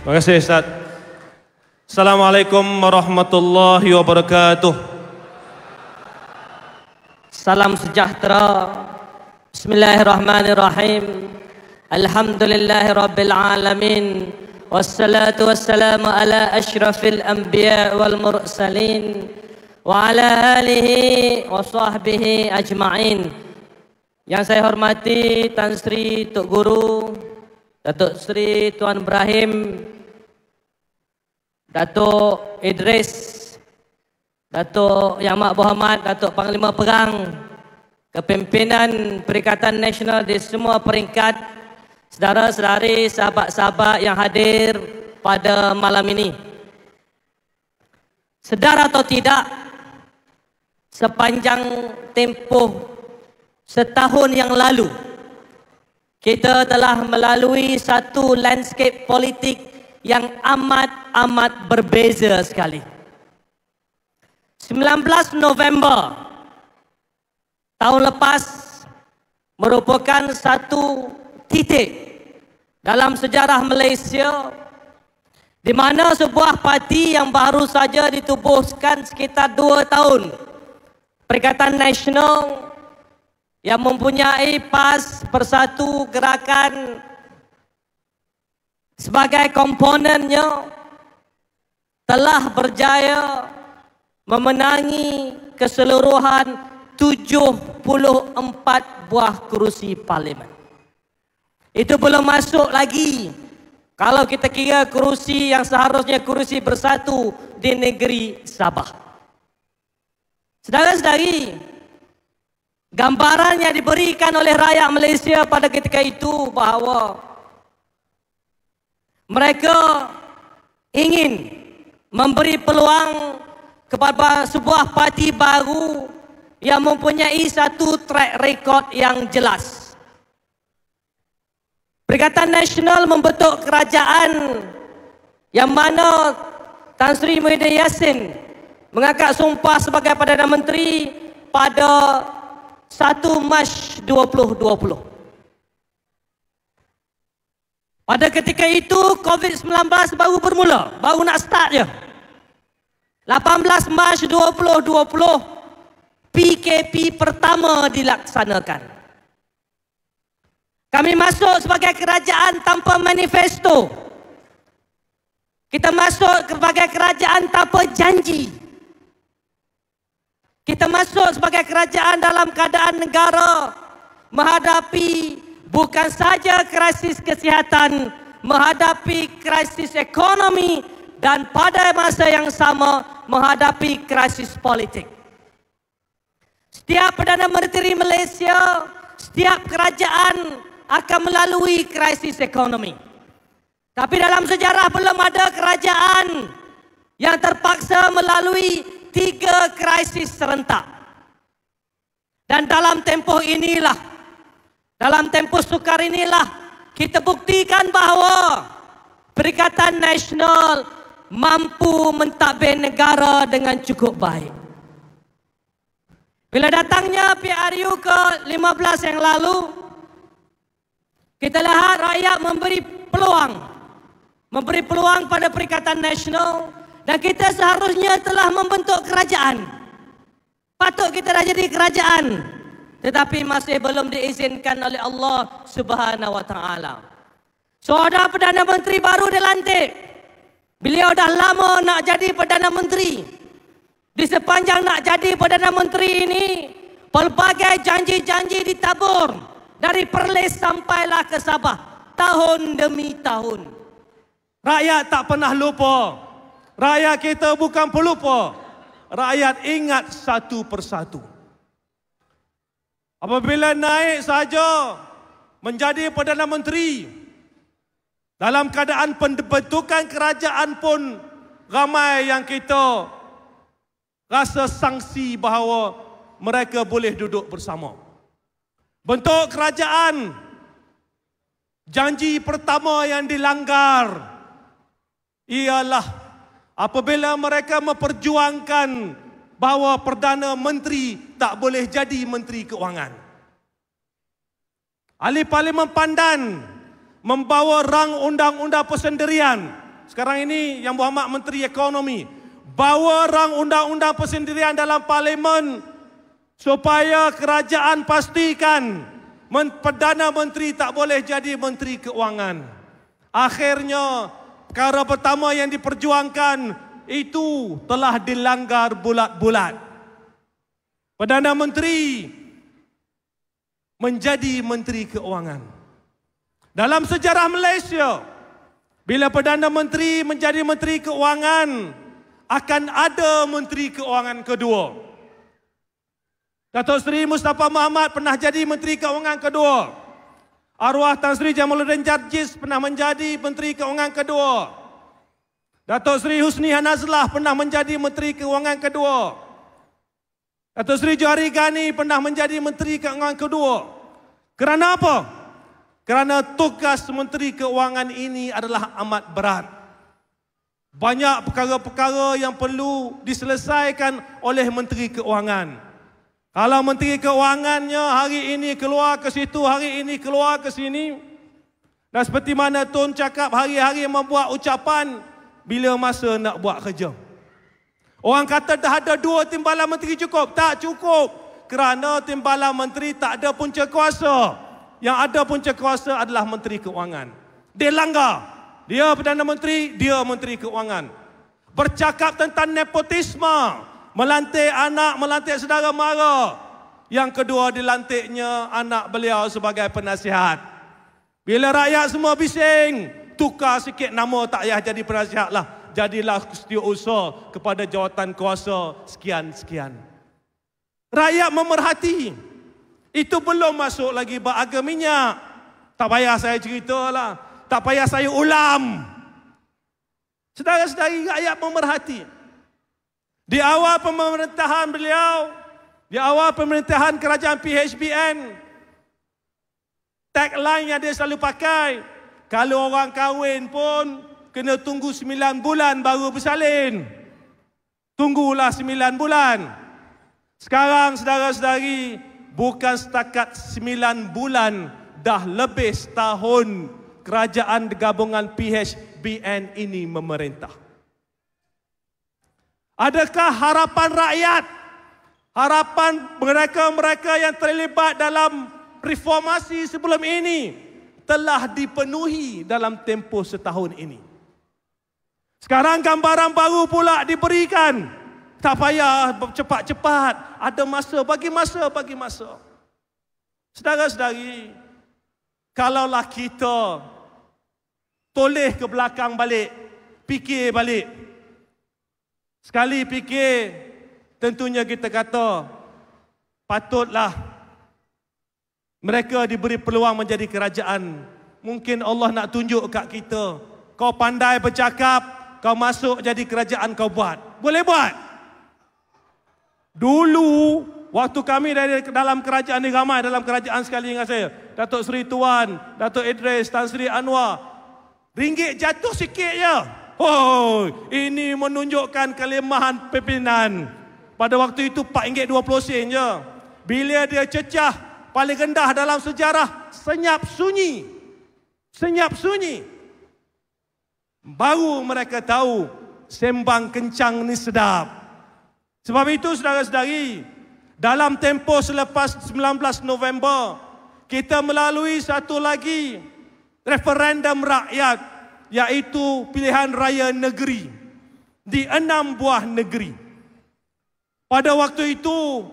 Terima kasih Ustaz. Assalamualaikum warahmatullahi wabarakatuh. Salam sejahtera. Bismillahirrahmanirrahim. Alhamdulillahi rabbil alamin. Wassalatu wassalamu ala asyrafil anbiya wal mursalin wa ala alihi wa sahbihi ajma'in. Yang saya hormati Tan Sri Tok Guru, Datuk Sri Tuan Ibrahim, Datuk Idris, Datuk Yang Amat Berhormat, Datuk Panglima Perang, kepimpinan Perikatan Nasional di semua peringkat, saudara-saudari, sahabat-sahabat yang hadir pada malam ini. Sedar atau tidak, sepanjang tempoh setahun yang lalu, kita telah melalui satu landscape politik yang amat berbeza sekali. 19 November tahun lepas merupakan satu titik dalam sejarah Malaysia di mana sebuah parti yang baru saja ditubuhkan sekitar 2 tahun, Perikatan Nasional yang mempunyai PAS, Persatu Gerakan sebagai komponennya, telah berjaya memenangi keseluruhan 74 buah kerusi parlimen. Itu belum masuk lagi kalau kita kira kerusi yang seharusnya kerusi bersatu di negeri Sabah. Saudara-saudari, gambaran yang diberikan oleh rakyat Malaysia pada ketika itu bahawa mereka ingin memberi peluang kepada sebuah parti baru yang mempunyai satu track record yang jelas. Perikatan Nasional membentuk kerajaan yang mana Tan Sri Muhyiddin Yassin mengangkat sumpah sebagai Perdana Menteri pada 1 Mac 2020. Pada ketika itu COVID-19 baru bermula, baru nak start je. 18 Mac 2020 PKP pertama dilaksanakan. Kami masuk sebagai kerajaan tanpa manifesto. Kita masuk sebagai kerajaan tanpa janji. Kita masuk sebagai kerajaan dalam keadaan negara menghadapi bukan saja krisis kesihatan, menghadapi krisis ekonomi dan pada masa yang sama menghadapi krisis politik. Setiap Perdana Menteri Malaysia, setiap kerajaan akan melalui krisis ekonomi. Tapi dalam sejarah belum ada kerajaan yang terpaksa melalui 3 krisis serentak. Dan dalam tempoh inilah, dalam tempoh sukar inilah kita buktikan bahawa Perikatan Nasional mampu mentadbir negara dengan cukup baik. Bila datangnya PRU ke-15 yang lalu, kita lihat rakyat memberi peluang pada Perikatan Nasional dan kita seharusnya telah membentuk kerajaan. Patut kita dah jadi kerajaan. Tetapi masih belum diizinkan oleh Allah Subhanahu wa taala. Saudara Perdana Menteri baru dilantik. Beliau dah lama nak jadi Perdana Menteri. Di sepanjang nak jadi Perdana Menteri ini, pelbagai janji-janji ditabur dari Perlis sampailah ke Sabah, tahun demi tahun. Rakyat tak pernah lupa. Rakyat kita bukan pelupa. Rakyat ingat satu persatu. Apabila naik saja menjadi Perdana Menteri, dalam keadaan pembentukan kerajaan pun ramai yang kita rasa sangsi bahawa mereka boleh duduk bersama. Bentuk kerajaan, janji pertama yang dilanggar ialah apabila mereka memperjuangkan bahawa Perdana Menteri tak boleh jadi Menteri Keuangan. Ahli Parlimen Pandan membawa rang undang-undang persendirian sekarang ini Yang Berhormat Menteri Ekonomi, bawa rang undang-undang persendirian dalam Parlimen supaya kerajaan pastikan Perdana Menteri tak boleh jadi Menteri Keuangan. Akhirnya, perkara pertama yang diperjuangkan itu telah dilanggar bulat-bulat. Perdana Menteri menjadi Menteri Keuangan. Dalam sejarah Malaysia, bila Perdana Menteri menjadi Menteri Keuangan, akan ada Menteri Keuangan kedua. Datuk Seri Mustafa Mohamed pernah jadi Menteri Keuangan kedua. Arwah Tan Sri Jamaluddin Jarjis pernah menjadi Menteri Keuangan kedua. Datuk Seri Husni Hanazlah pernah menjadi Menteri Keuangan kedua. Datuk Seri Johari Ghani pernah menjadi Menteri Keuangan kedua. Kerana apa? Kerana tugas Menteri Keuangan ini adalah amat berat. Banyak perkara-perkara yang perlu diselesaikan oleh Menteri Keuangan. Kalau Menteri Keuangannya hari ini keluar ke situ, hari ini keluar ke sini. Dan seperti mana Tun cakap, hari-hari membuat ucapan, bila masa nak buat kerja. Orang kata dah ada 2 timbalan menteri cukup. Tak cukup. Kerana timbalan menteri tak ada punca kuasa. Yang ada punca kuasa adalah Menteri Keuangan. Dia langgar. Dia Perdana Menteri, dia Menteri Keuangan. Bercakap tentang nepotisme. Melantik anak, melantik saudara mara. Yang kedua dilantiknya anak beliau sebagai penasihat. Bila rakyat semua bising, tukar sikit nama, tak payah jadi penasihat lah. Jadilah setiausaha kepada jawatan kuasa sekian-sekian. Rakyat memerhati. Itu belum masuk lagi bab harga minyak. Tak payah saya ceritalah. Tak payah saya ulam. Saudara-saudari, rakyat memerhati. Di awal pemerintahan beliau, di awal pemerintahan kerajaan PHBN, tagline yang dia selalu pakai, kalau orang kahwin pun kena tunggu 9 bulan baru bersalin. Tunggulah 9 bulan. Sekarang saudara-saudari, bukan setakat 9 bulan, dah lebih setahun kerajaan gabungan PHBN ini memerintah. Adakah harapan rakyat, harapan mereka-mereka yang terlibat dalam reformasi sebelum ini telah dipenuhi dalam tempoh setahun ini? Sekarang gambaran baru pula diberikan. Tak payah cepat-cepat. Ada masa, bagi masa, bagi masa. Saudara-saudari, kalaulah kita toleh ke belakang balik, fikir balik. Sekali fikir, tentunya kita kata, patutlah mereka diberi peluang menjadi kerajaan. Mungkin Allah nak tunjuk kat kita, kau pandai bercakap, kau masuk jadi kerajaan, kau buat. Boleh buat. Dulu, waktu kami dari dalam kerajaan ni, ramai dalam kerajaan sekali dengan saya. Datuk Seri Tuan, Datuk Idris, Tan Sri Anwar. Ringgit jatuh sikit je. Oh, ini menunjukkan kelemahan pimpinan. Pada waktu itu RM4.20 je. Bila dia cecah paling rendah dalam sejarah, senyap sunyi. Senyap sunyi. Baru mereka tahu sembang kencang ni sedap. Sebab itu saudara-saudari, dalam tempoh selepas 19 November, kita melalui satu lagi referendum rakyat, iaitu pilihan raya negeri di 6 buah negeri. Pada waktu itu,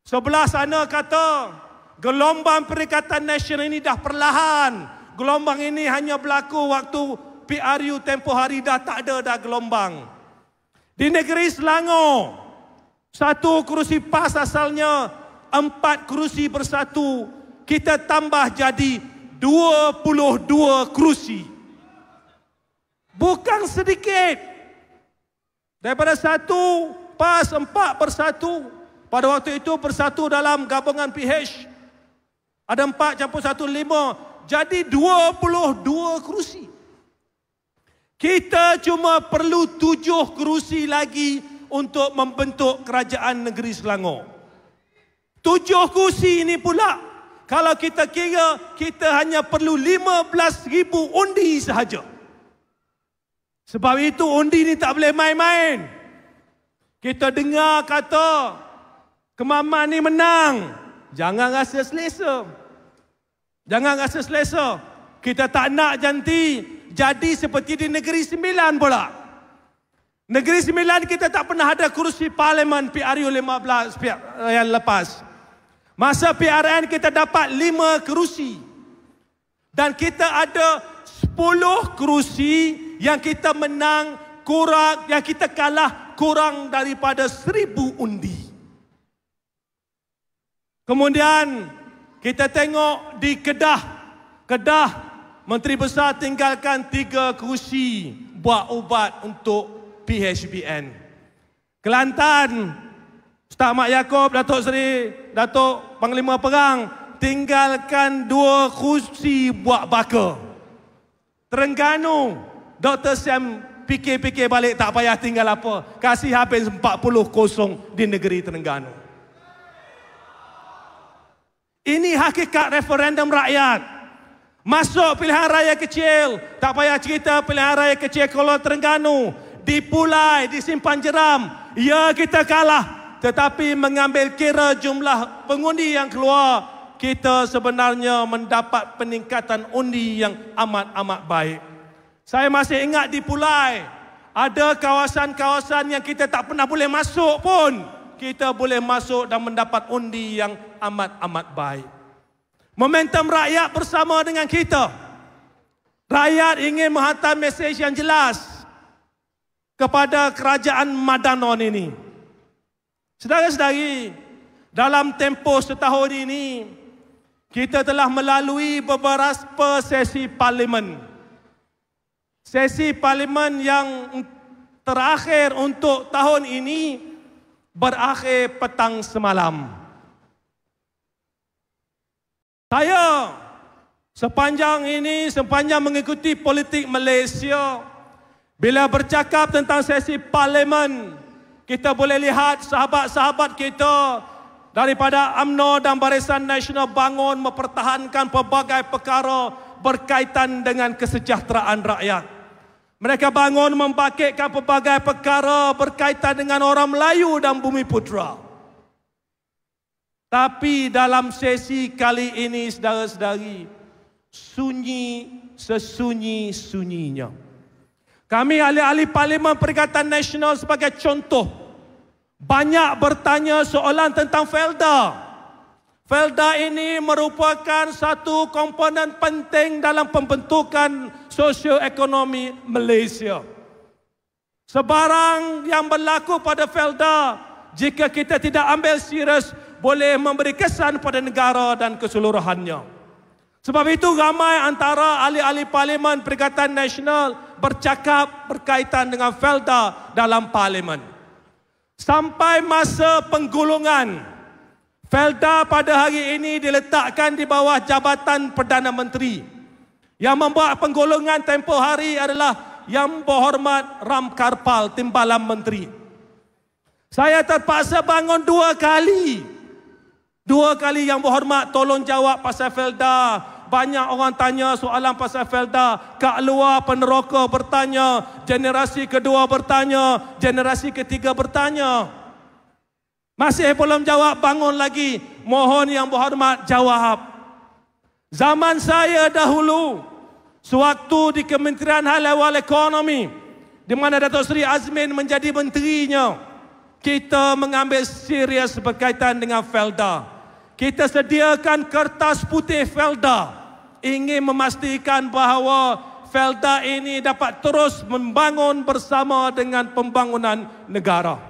sebelah sana kata gelombang Perikatan Nasional ini dah perlahan. Gelombang ini hanya berlaku waktu PRU tempoh hari, dah tak ada dah gelombang. Di negeri Selangor, 1 kerusi PAS asalnya 4 kerusi bersatu, kita tambah jadi 22 kerusi. Bukan sedikit. Daripada 1 PAS 4 bersatu. Pada waktu itu bersatu dalam gabungan PH. Ada 4 campur 1, 5. Jadi 22 kerusi. Kita cuma perlu 7 kerusi lagi untuk membentuk kerajaan negeri Selangor. 7 kerusi ini pula, kalau kita kira, kita hanya perlu 15,000 undi sahaja. Sebab itu undi ni tak boleh main-main. Kita dengar kata Kemaman ni menang. Jangan rasa selesa. Jangan rasa selesa. Kita tak nak jadi seperti di Negeri Sembilan pula. Negeri Sembilan kita tak pernah ada kursi parlimen PRU 15 yang lepas. Masa PRN kita dapat 5 kerusi. Dan kita ada 10 kerusi yang kita menang kurang, yang kita kalah kurang daripada 1000 undi. Kemudian kita tengok di Kedah, Menteri Besar tinggalkan 3 kerusi buat ubat untuk PHBN. Kelantan, Ustaz Mak Yaakob, Datuk Seri, Datuk Panglima Perang tinggalkan 2 kerusi buat baka. Terengganu, Dr. Sam fikir-fikir balik, tak payah tinggal apa. Kasih habis 40-0 di negeri Terengganu. Ini hakikat referendum rakyat. Masuk pilihan raya kecil, tak payah cerita pilihan raya kecil Kuala Terengganu. Di Pulai, di Simpan Jeram, ya kita kalah. Tetapi mengambil kira jumlah pengundi yang keluar, kita sebenarnya mendapat peningkatan undi yang amat-amat baik. Saya masih ingat di Pulai, ada kawasan-kawasan yang kita tak pernah boleh masuk pun. Kita boleh masuk dan mendapat undi yang amat-amat baik. Momentum rakyat bersama dengan kita. Rakyat ingin menghantar mesej yang jelas kepada kerajaan Madanon ini. Saudara-saudari, dalam tempoh setahun ini, kita telah melalui beberapa sesi parlimen. Sesi parlimen yang terakhir untuk tahun ini berakhir petang semalam. Saya sepanjang mengikuti politik Malaysia, bila bercakap tentang sesi parlimen, kita boleh lihat sahabat-sahabat kita daripada UMNO dan Barisan Nasional bangun mempertahankan pelbagai perkara berkaitan dengan kesejahteraan rakyat. Mereka bangun membangkitkan pelbagai perkara berkaitan dengan orang Melayu dan Bumiputera. Tapi dalam sesi kali ini, saudara-saudari, sunyi sesunyi-sunyinya. Kami ahli-ahli Parlimen Perikatan Nasional sebagai contoh banyak bertanya soalan tentang Felda. Felda ini merupakan satu komponen penting dalam pembentukan sosioekonomi Malaysia. Sebarang yang berlaku pada Felda, jika kita tidak ambil serius, boleh memberi kesan pada negara dan keseluruhannya. Sebab itu ramai antara ahli-ahli Parlimen Perikatan Nasional bercakap berkaitan dengan Felda dalam Parlimen. Sampai masa penggulungan, Felda pada hari ini diletakkan di bawah Jabatan Perdana Menteri. Yang membuat penggulungan tempoh hari adalah Yang Berhormat Ram Karpal, Timbalan Menteri. Saya terpaksa bangun 2 kali. 2 kali Yang Berhormat tolong jawab pasal Felda. Banyak orang tanya soalan pasal Felda. Kat luar peneroka bertanya, generasi kedua bertanya, generasi ketiga bertanya. Masih belum jawab, bangun lagi. Mohon Yang Berhormat jawab. Zaman saya dahulu, sewaktu di Kementerian Hal Ehwal Ekonomi, di mana Datuk Seri Azmin menjadi menterinya, kita mengambil serius berkaitan dengan Felda. Kita sediakan kertas putih Felda, ingin memastikan bahawa Felda ini dapat terus membangun bersama dengan pembangunan negara.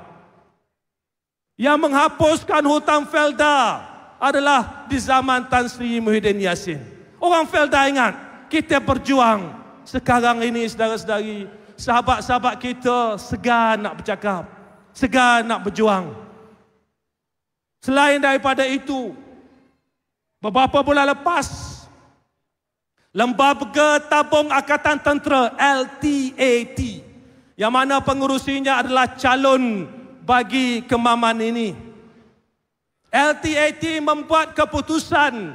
Yang menghapuskan hutang Felda adalah di zaman Tan Sri Muhyiddin Yassin. Orang Felda ingat, kita berjuang. Sekarang ini saudara-saudari, sahabat-sahabat kita segan nak bercakap, segan nak berjuang. Selain daripada itu, beberapa bulan lepas, Lembaga Tabung Angkatan Tentera LTAT, yang mana pengurusinya adalah calon bagi Kemaman ini, LTAT membuat keputusan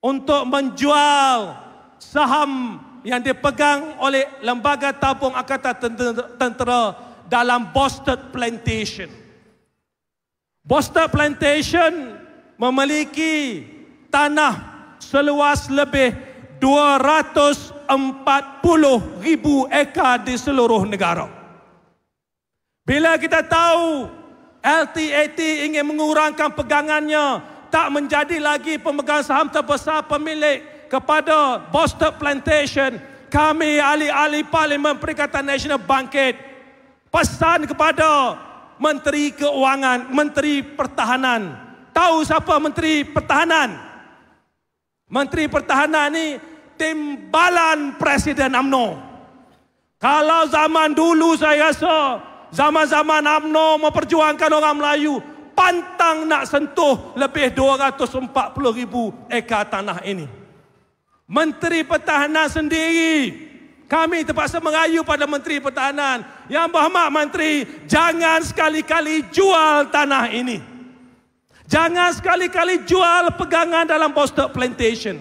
untuk menjual saham yang dipegang oleh Lembaga Tabung Angkatan Tentera dalam Bostad Plantation. Bostad Plantation memiliki tanah seluas lebih 240,000 ekar di seluruh negara. Bila kita tahu LTAT ingin mengurangkan pegangannya, tak menjadi lagi pemegang saham terbesar pemilik kepada Bostad Plantation, kami ahli-ahli Parlimen Perikatan Nasional bangkit pesan kepada Menteri Keuangan, Menteri Pertahanan. Tahu siapa Menteri Pertahanan? Menteri Pertahanan ni timbalan Presiden UMNO. Kalau zaman dulu saya rasa, zaman-zaman UMNO memperjuangkan orang Melayu, pantang nak sentuh lebih 240,000 ekar tanah ini. Menteri Pertahanan sendiri, kami terpaksa merayu pada Menteri Pertahanan, Yang Berhormat Menteri, jangan sekali-kali jual tanah ini. Jangan sekali-kali jual pegangan dalam Bostad Plantation.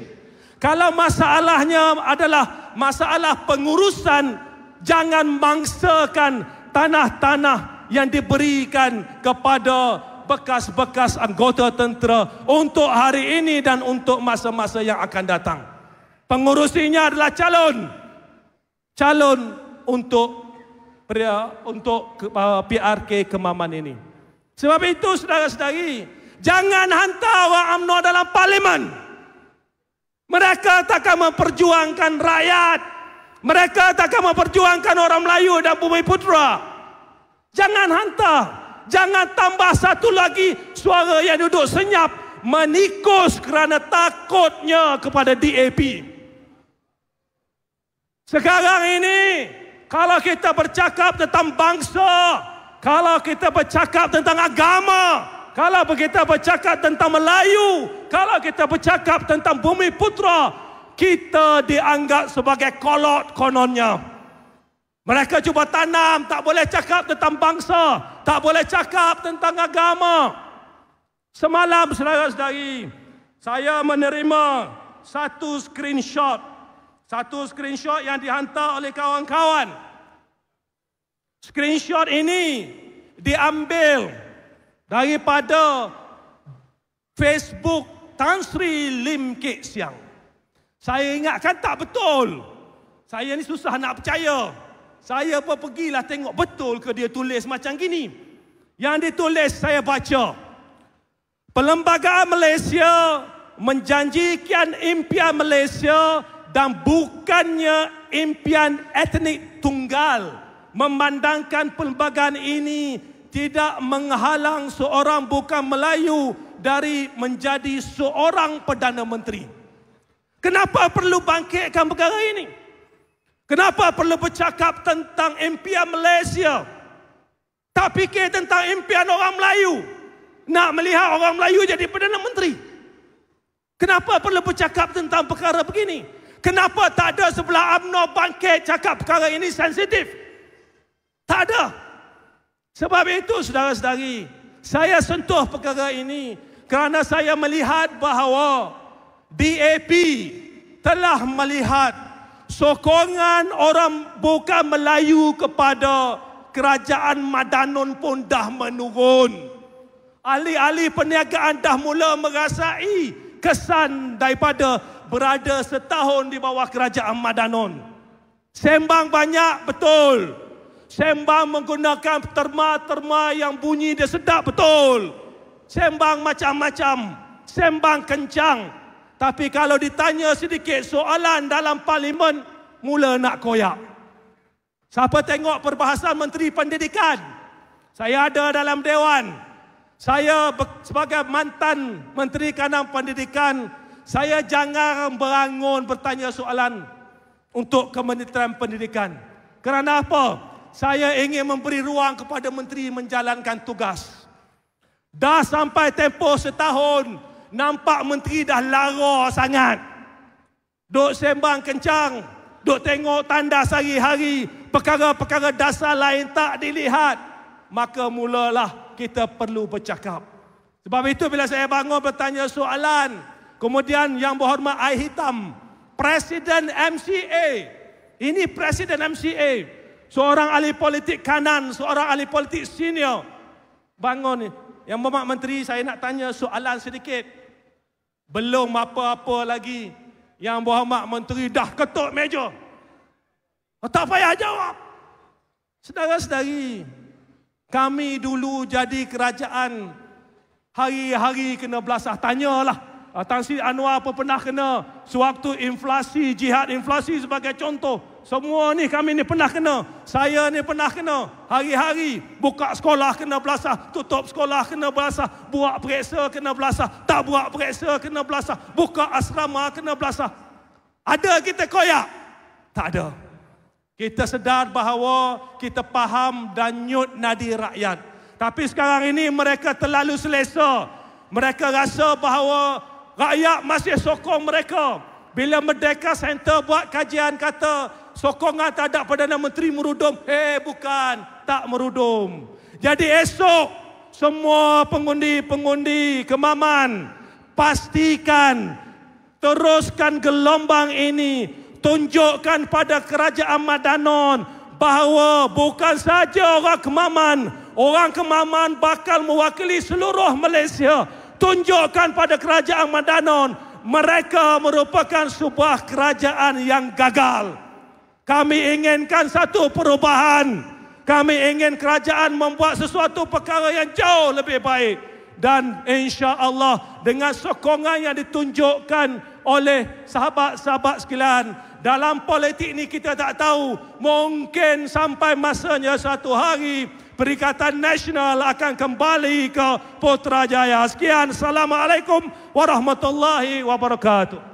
Kalau masalahnya adalah masalah pengurusan, jangan mangsakan tanah-tanah yang diberikan kepada bekas-bekas anggota tentera untuk hari ini dan untuk masa-masa yang akan datang. Pengurusinya adalah calon untuk PRK Kemaman ini. Sebab itu saudara-saudari, jangan hantar orang UMNO dalam parlimen. Mereka takkan memperjuangkan rakyat. Mereka takkan memperjuangkan orang Melayu dan Bumiputera. Jangan hantar. Jangan tambah satu lagi suara yang duduk senyap menikus kerana takutnya kepada DAP. Sekarang ini, kalau kita bercakap tentang bangsa, kalau kita bercakap tentang agama, kalau kita bercakap tentang Melayu, kalau kita bercakap tentang Bumiputera, kita dianggap sebagai kolot kononnya. Mereka cuba tanam, tak boleh cakap tentang bangsa, tak boleh cakap tentang agama. Semalam saudara-saudari, saya menerima satu screenshot yang dihantar oleh kawan-kawan. Screenshot ini diambil daripada Facebook Tan Sri Lim Kek Siang. Saya ingatkan tak betul. Saya ni susah nak percaya. Saya pun pergilah tengok betul ke dia tulis macam gini. Yang ditulis saya baca. Perlembagaan Malaysia menjanjikan impian Malaysia dan bukannya impian etnik tunggal. Memandangkan perlembagaan ini tidak menghalang seorang bukan Melayu dari menjadi seorang Perdana Menteri. Kenapa perlu bangkitkan perkara ini? Kenapa perlu bercakap tentang impian Malaysia? Tak fikir tentang impian orang Melayu. Nak melihat orang Melayu jadi Perdana Menteri. Kenapa perlu bercakap tentang perkara begini? Kenapa tak ada sebelah UMNO bangkit cakap perkara ini sensitif? Tak ada. Sebab itu saudara-saudari, saya sentuh perkara ini kerana saya melihat bahawa DAP telah melihat sokongan orang bukan Melayu kepada kerajaan Madanon pun dah menurun. Ahli-ahli perniagaan dah mula merasai kesan daripada berada setahun di bawah kerajaan Madanon. Sembang banyak, betul. Sembang menggunakan terma-terma yang bunyi dia sedap, betul. Sembang macam-macam. Sembang kencang. Tapi kalau ditanya sedikit soalan dalam parlimen, mula nak koyak. Siapa tengok perbahasan Menteri Pendidikan? Saya ada dalam Dewan. Saya sebagai mantan Menteri Kanan Pendidikan, saya jangan berangun bertanya soalan untuk Kementerian Pendidikan. Kerana apa? Saya ingin memberi ruang kepada menteri menjalankan tugas. Dah sampai tempoh setahun, nampak menteri dah lara sangat. Duk sembang kencang, duk tengok tandas hari-hari, perkara-perkara dasar lain tak dilihat. Maka mulalah kita perlu bercakap. Sebab itu bila saya bangun bertanya soalan, kemudian Yang Berhormat Air Hitam Presiden MCA. Ini Presiden MCA. Seorang ahli politik kanan, seorang ahli politik senior. Bangun ni. Yang Berhormat Menteri, saya nak tanya soalan sedikit. Belum apa-apa lagi. Yang Berhormat Menteri dah ketuk meja. Tak payah jawab. Saudara-saudari, kami dulu jadi kerajaan, hari-hari kena belasah. Tanyalah. Tan Sri Anwar apa pernah kena sewaktu inflasi, jihad inflasi sebagai contoh. Semua ni kami ni pernah kena. Saya ni pernah kena. Hari-hari buka sekolah kena belasah, tutup sekolah kena belasah, buat periksa kena belasah, tak buat periksa kena belasah, buka asrama kena belasah. Ada kita koyak? Tak ada. Kita sedar bahawa kita faham dan nyut nadi rakyat. Tapi sekarang ini mereka terlalu selesa. Mereka rasa bahawa rakyat masih sokong mereka. Bila Merdeka Center buat kajian kata sokongan terhadap Perdana Menteri merudum. Bukan, tak merudum. Jadi esok semua pengundi-pengundi Kemaman pastikan teruskan gelombang ini. Tunjukkan pada Kerajaan Madanon bahawa bukan saja orang Kemaman bakal mewakili seluruh Malaysia. Tunjukkan pada Kerajaan Madanon mereka merupakan sebuah kerajaan yang gagal. Kami inginkan satu perubahan. Kami ingin kerajaan membuat sesuatu perkara yang jauh lebih baik. Dan insya-Allah dengan sokongan yang ditunjukkan oleh sahabat-sahabat sekalian, dalam politik ini kita tak tahu, mungkin sampai masanya satu hari Perikatan Nasional akan kembali ke Putrajaya. Sekian, Assalamualaikum warahmatullahi wabarakatuh.